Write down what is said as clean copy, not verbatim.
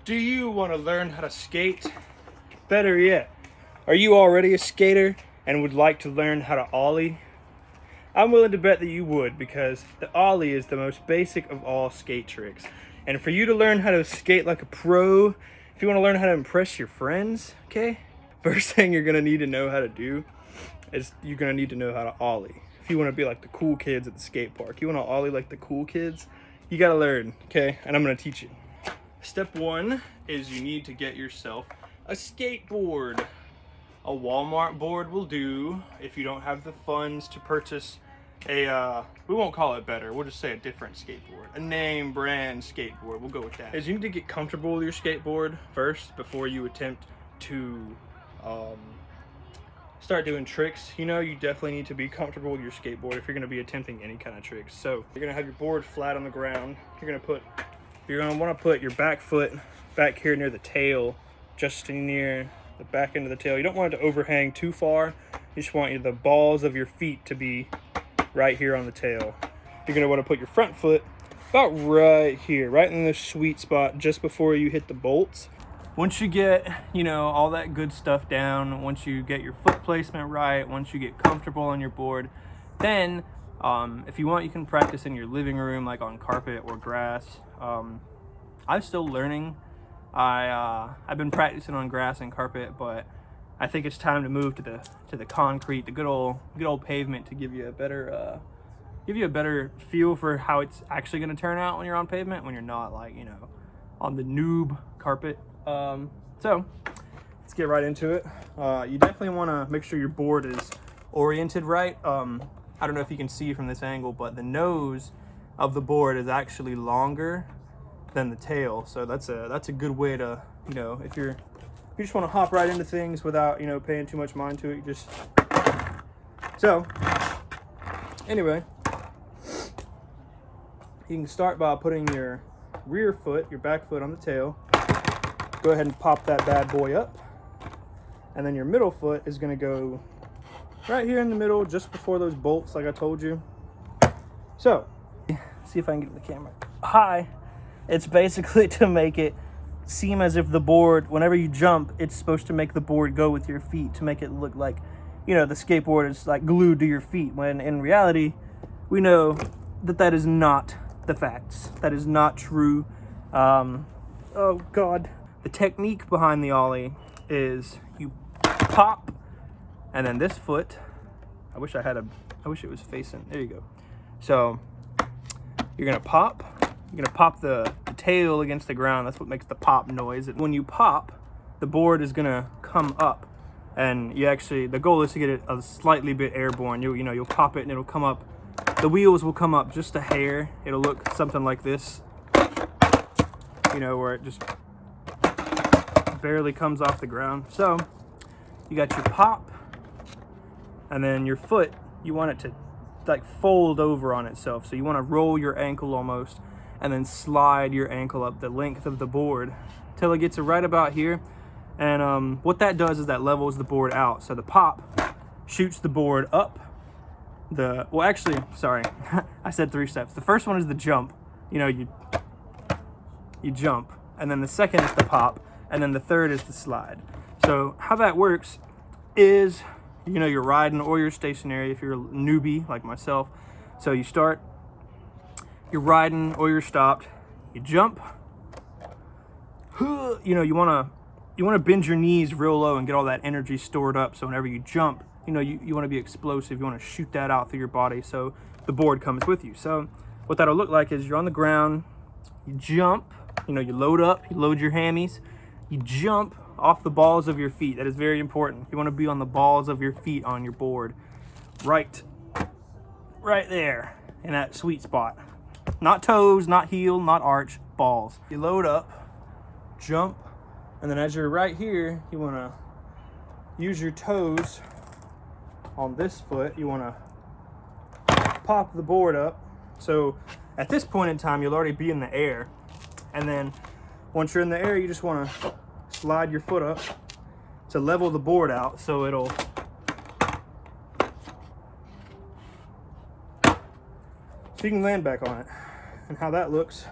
Do you want to learn how to skate? Better yet, are you already a skater and would like to learn how to ollie? I'm willing to bet that you would, because the ollie is the most basic of all skate tricks. And for you to learn how to skate like a pro, if you want to learn how to impress your friends, okay? First thing you're gonna need to know how to do is you're gonna need to know how to ollie. If you want to be like the cool kids at the skate park, you want to ollie like the cool kids, you gotta learn, okay? And I'm gonna teach you. Step one is you need to get yourself a skateboard. A Walmart board will do if you don't have the funds to purchase a, we won't call it better, we'll just say a different skateboard. A name brand skateboard, we'll go with that. Is you need to get comfortable with your skateboard first before you attempt to start doing tricks. You know, you definitely need to be comfortable with your skateboard if you're gonna be attempting any kind of tricks. So you're gonna have your board flat on the ground. You're gonna wanna put your back foot back here near the tail, just near the back end of the tail. You don't want it to overhang too far. You just want the balls of your feet to be right here on the tail. You're gonna want to put your front foot about right here, right in the sweet spot just before you hit the bolts. Once you get, you know, all that good stuff down, once you get your foot placement right, once you get comfortable on your board, then if you want, you can practice in your living room, like on carpet or grass. I'm still learning. I've been practicing on grass and carpet, but I think it's time to move to the concrete, the good old pavement, to give you a better feel for how it's actually going to turn out when you're on pavement, when you're not, like, you know, on the noob carpet. So let's get right into it. You definitely want to make sure your board is oriented right. I don't know if you can see from this angle, but the nose of the board is actually longer than the tail, so that's a good way to, you know, if you just want to hop right into things without, you know, paying too much mind to it. So anyway, you can start by putting your rear foot, your back foot, on the tail. Go ahead and pop that bad boy up, and then your middle foot is going to go right here in the middle, just before those bolts, like I told you. So see if I can get the camera high. It's basically to make it seem as if the board, whenever you jump, it's supposed to make the board go with your feet, to make it look like, you know, the skateboard is like glued to your feet, when in reality, we know that that is not the facts. That is not true. Oh God. The technique behind the ollie is you pop, and then this foot, I wish it was facing, there you go. So you're gonna pop. You're gonna pop the tail against the ground. That's what makes the pop noise. When you pop, the board is gonna come up, and the goal is to get it a slightly bit airborne. You'll pop it and it'll come up. The wheels will come up just a hair. It'll look something like this, you know, where it just barely comes off the ground. So you got your pop, and then your foot, you want it to like fold over on itself. So you want to roll your ankle almost, and then slide your ankle up the length of the board till it gets to right about here. And what that does is that levels the board out. So the pop shoots the board up. I said 3 steps. The first one is the jump. You know, you jump, and then the second is the pop, and then the third is the slide. So how that works is, you know, you're riding or you're stationary if you're a newbie like myself. So you start, you're riding or you're stopped, you jump, you know, you want to bend your knees real low and get all that energy stored up, so whenever you jump, you know, you want to be explosive. You want to shoot that out through your body so the board comes with you. So what that'll look like is you're on the ground, you jump, you know, you load up, you load your hammies, you jump off the balls of your feet. That is very important. You want to be on the balls of your feet on your board, right there in that sweet spot. Not toes, not heel, not arch, balls. You load up, jump, and then as you're right here, you want to use your toes on this foot. You want to pop the board up. So at this point in time, you'll already be in the air. And then once you're in the air, you just want to slide your foot up to level the board out, so it'll so you can land back on it. And how that looks